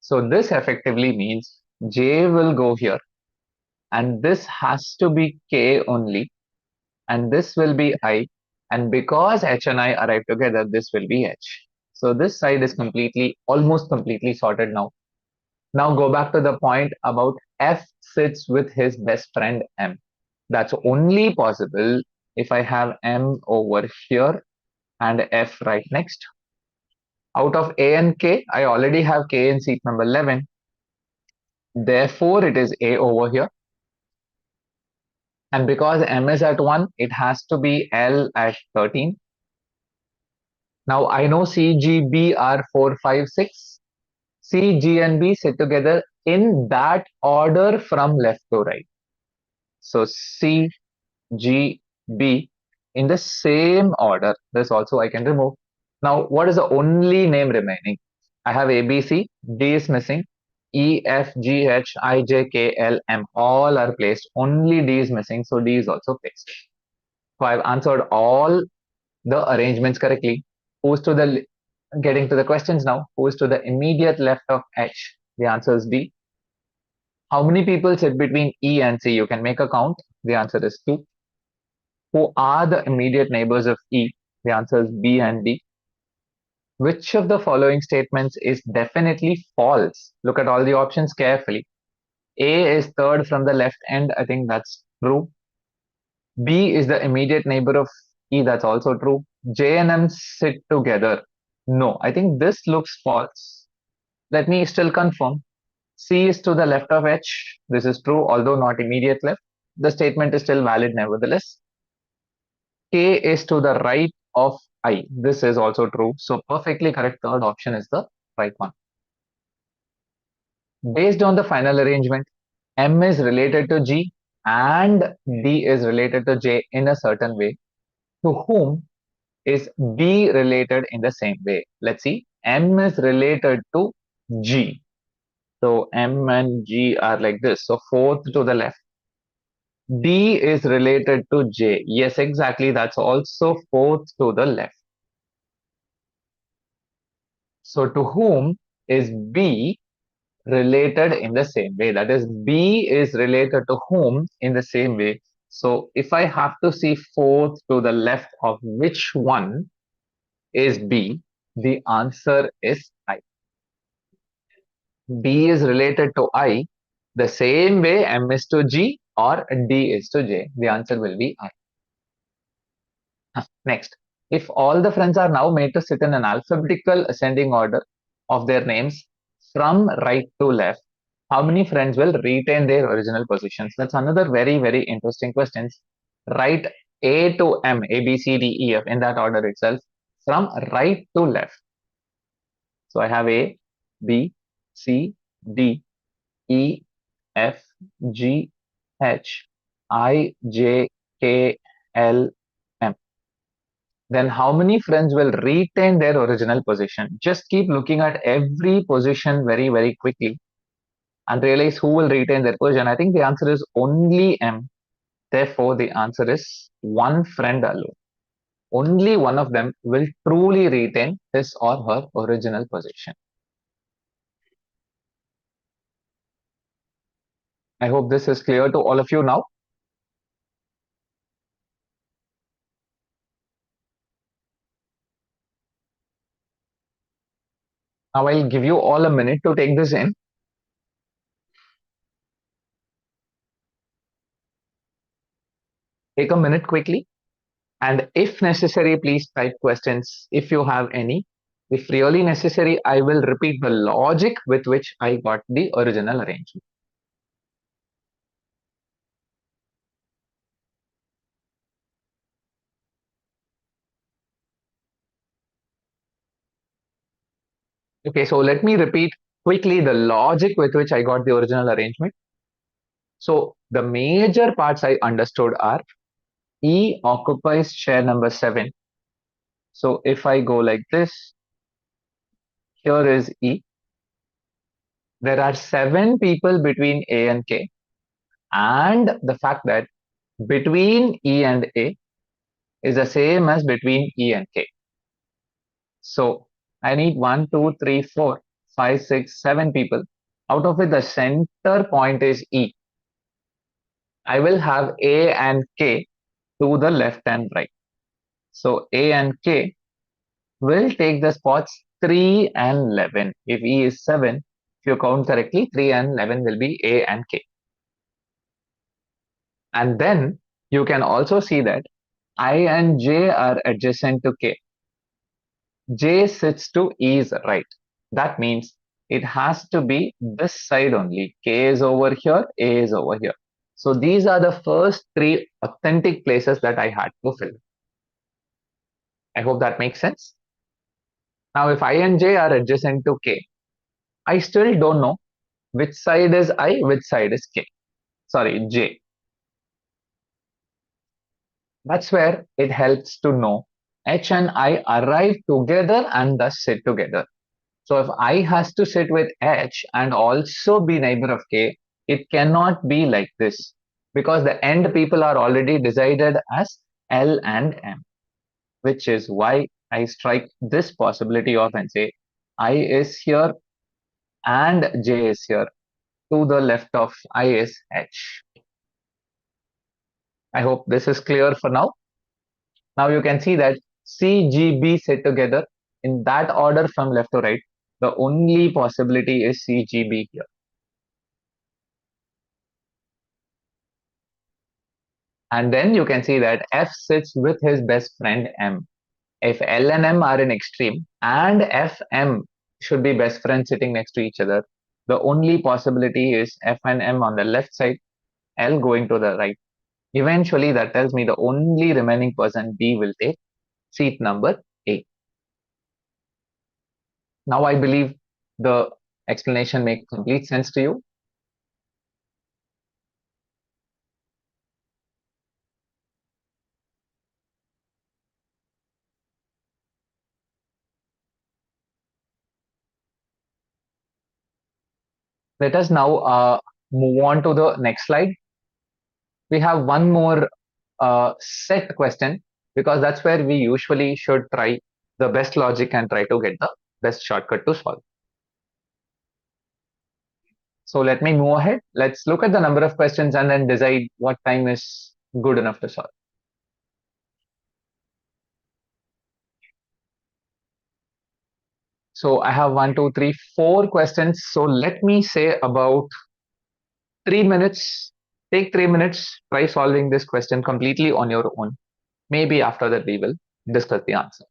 So this effectively means J will go here and this has to be K only and this will be I, and because H and I arrive together, this will be H. So this side is almost completely sorted now. Now go back to the point about F sits with his best friend M. That's only possible if I have M over here and F right next. Out of A and K, I already have K in seat number 11. Therefore, it is A over here. And because M is at 1, it has to be L at 13. Now I know C, G, B are 4, 5, 6. C, G and B sit together in that order from left to right. So C, G, B in the same order. This also I can remove. Now what is the only name remaining? I have A, B, C. D is missing. E, F, G, H, I, J, K, L, M. All are placed. Only D is missing. So D is also placed. So I've answered all the arrangements correctly. Who's to the getting to the questions now? Who is to the immediate left of H? The answer is D. How many people sit between E and C? You can make a count. The answer is 2. Who are the immediate neighbors of E? The answer is B and D. Which of the following statements is definitely false? Look at all the options carefully. A is third from the left end. I think that's true. B is the immediate neighbor of E. That's also true. J and M sit together. No, I think this looks false. Let me still confirm. C is to the left of H. This is true, although not immediate left. The statement is still valid nevertheless. K is to the right of I. This is also true. So perfectly correct third option is the right one. Based on the final arrangement, M is related to G and D is related to J in a certain way. To whom is B related in the same way? Let's see. M is related to G. So M and G are like this. So fourth to the left. D is related to J. Yes, exactly. That's also fourth to the left. So to whom is B related in the same way? That is, B is related to whom in the same way? So if I have to see fourth to the left of which one is B, the answer is I. B is related to I the same way M is to G or D is to J. The answer will be I. Next, if all the friends are now made to sit in an alphabetical ascending order of their names from right to left, how many friends will retain their original positions? That's another very, very interesting question. Write A to M, A, B, C, D, E, F in that order itself from right to left. So I have A, B, C, D, E, F, G, H, I, J, K, L, M. Then how many friends will retain their original position? Just keep looking at every position very, very quickly and realize who will retain their position. I think the answer is only M. Therefore, the answer is one friend alone. Only one of them will truly retain his or her original position. I hope this is clear to all of you now. Now I'll give you all a minute to take this in. Take a minute quickly. And if necessary, please type questions if you have any. If really necessary, I will repeat the logic with which I got the original arrangement. Okay, so let me repeat quickly the logic with which I got the original arrangement. So the major parts I understood are E occupies chair number 7. So if I go like this, here is E. There are 7 people between A and K. And the fact that between E and A is the same as between E and K. So I need 1, 2, 3, 4, 5, 6, 7 people. Out of it, the center point is E. I will have A and K to the left and right. So A and K will take the spots 3 and 11. If E is 7, if you count correctly, 3 and 11 will be A and K. And then you can also see that I and J are adjacent to K. J sits to E's right. That means it has to be this side only. K is over here, A is over here. So these are the first 3 authentic places that I had to fill. I hope that makes sense. Now, if I and J are adjacent to K, I still don't know which side is I, which side is K. Sorry, J. That's where it helps to know H and I arrive together and thus sit together. So if I has to sit with H and also be neighbor of K, it cannot be like this because the end people are already decided as L and M, which is why I strike this possibility off and say I is here and J is here. To the left of I is H. I hope this is clear for now. Now you can see that C, G, B sit together in that order from left to right. The only possibility is C, G, B here. And then you can see that F sits with his best friend M. If L and M are in extreme and F, M should be best friends sitting next to each other, the only possibility is F and M on the left side, L going to the right. Eventually, that tells me the only remaining person B will take seat number A. Now I believe the explanation makes complete sense to you. Let us now move on to the next slide. We have one more set question because that's where we usually should try the best logic and try to get the best shortcut to solve. So let me move ahead. Let's look at the number of questions and then decide what time is good enough to solve. So I have 4 questions. So let me say about 3 minutes. Take 3 minutes. Try solving this question completely on your own. Maybe after that we will discuss the answer.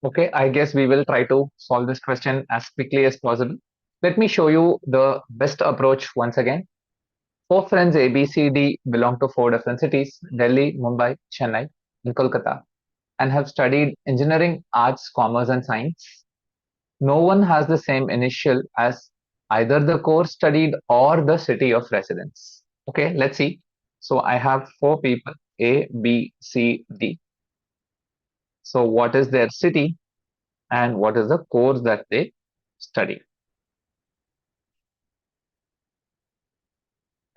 Okay, I guess we will try to solve this question as quickly as possible. Let me show you the best approach once again. Four friends A, B, C, D belong to four different cities, Delhi, Mumbai, Chennai, and Kolkata, and have studied engineering, arts, commerce, and science. No one has the same initial as either the course studied or the city of residence. Okay, let's see. So I have four people, A, B, C, D. So what is their city and what is the course that they study?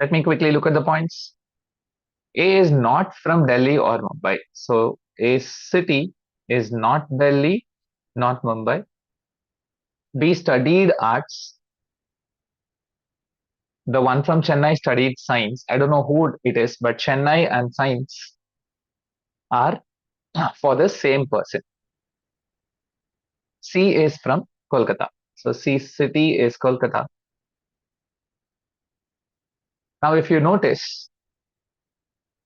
Let me quickly look at the points. A is not from Delhi or Mumbai. So A city is not Delhi, not Mumbai. B studied arts. The one from Chennai studied science. I don't know who it is, but Chennai and science are for the same person. C is from Kolkata. So C city is Kolkata. Now, if you notice,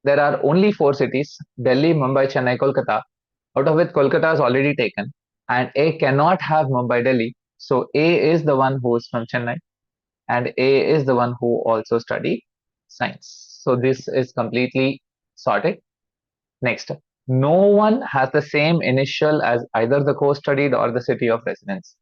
there are only four cities, Delhi, Mumbai, Chennai, Kolkata, out of which Kolkata is already taken, and A cannot have Mumbai, Delhi. So A is the one who is from Chennai, and A is the one who also studied science. So this is completely sorted. Next, no one has the same initial as either the course studied or the city of residence.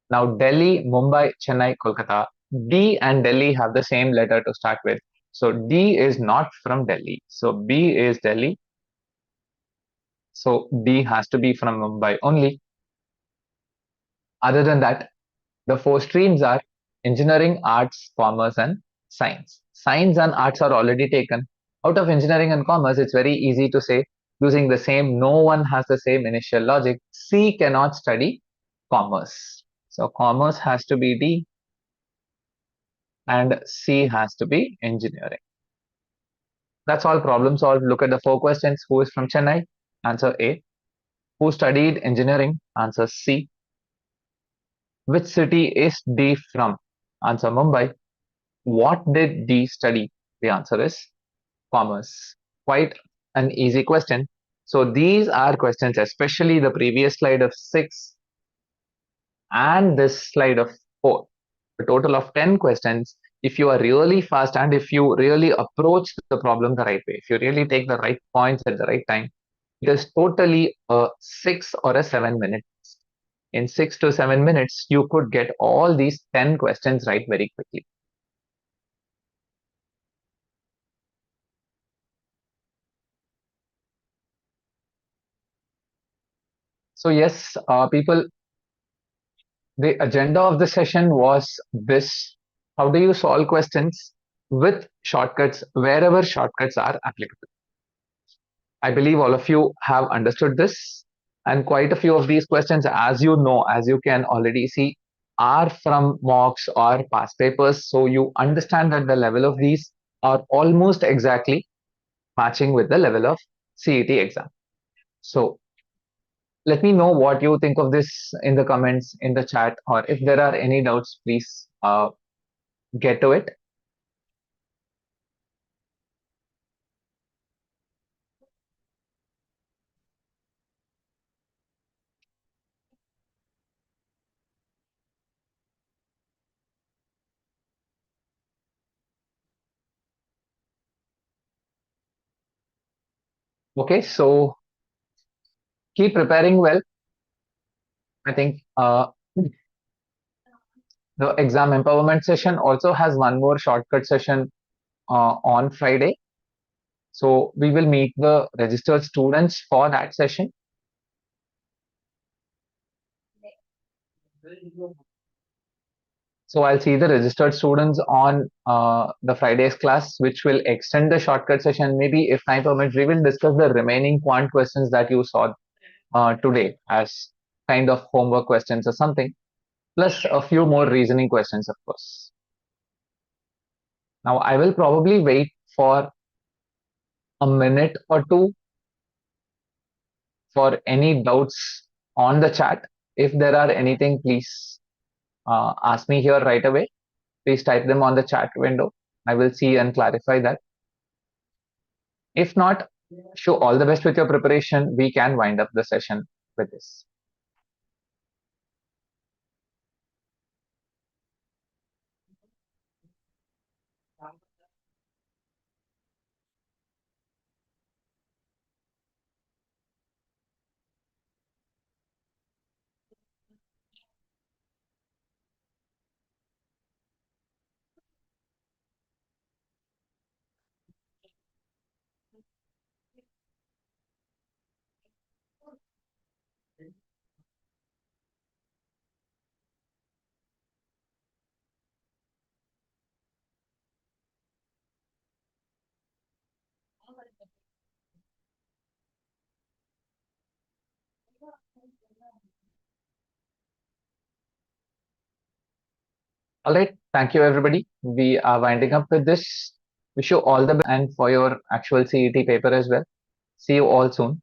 Now, Delhi, Mumbai, Chennai, Kolkata, D and Delhi have the same letter to start with. So D is not from Delhi. So B is Delhi. So D has to be from Mumbai only. Other than that, the four streams are engineering, arts, commerce, and science. Science and arts are already taken. Out of engineering and commerce, it's very easy to say using the same, no one has the same initial logic. C cannot study commerce. So commerce has to be D and C has to be engineering. That's all, problem solved. Look at the four questions. Who is from Chennai? Answer A. Who studied engineering? Answer C. Which city is D from? Answer Mumbai. What did D study? The answer is commerce. Quite an easy question. So these are questions, especially the previous slide of 6 and this slide of 4. A total of 10 questions. If you are really fast and if you really approach the problem the right way, if you really take the right points at the right time, it is totally a 6 or a 7 minutes. In 6 to 7 minutes, you could get all these 10 questions right very quickly. So yes, people, the agenda of the session was this: how do you solve questions with shortcuts wherever shortcuts are applicable? I believe all of you have understood this, and quite a few of these questions, as you know, as you can already see, are from mocks or past papers. So you understand that the level of these are almost exactly matching with the level of CET exam. So let me know what you think of this in the comments, in the chat, or if there are any doubts, please get to it. Okay, so keep preparing well. I think the exam empowerment session also has one more shortcut session on Friday. So we will meet the registered students for that session. So I'll see the registered students on the Friday's class, which will extend the shortcut session. Maybe if time permits, we will discuss the remaining quant questions that you saw today as kind of homework questions or something, plus a few more reasoning questions, of course. Now I will probably wait for a minute or two for any doubts on the chat. If there are anything, please ask me here right away. Please type them on the chat window. I will see and clarify that. If not, show all the best with your preparation. We can wind up the session with this. All right. Thank you, everybody. We are winding up with this. Wish you all the best and for your actual CET paper as well. See you all soon.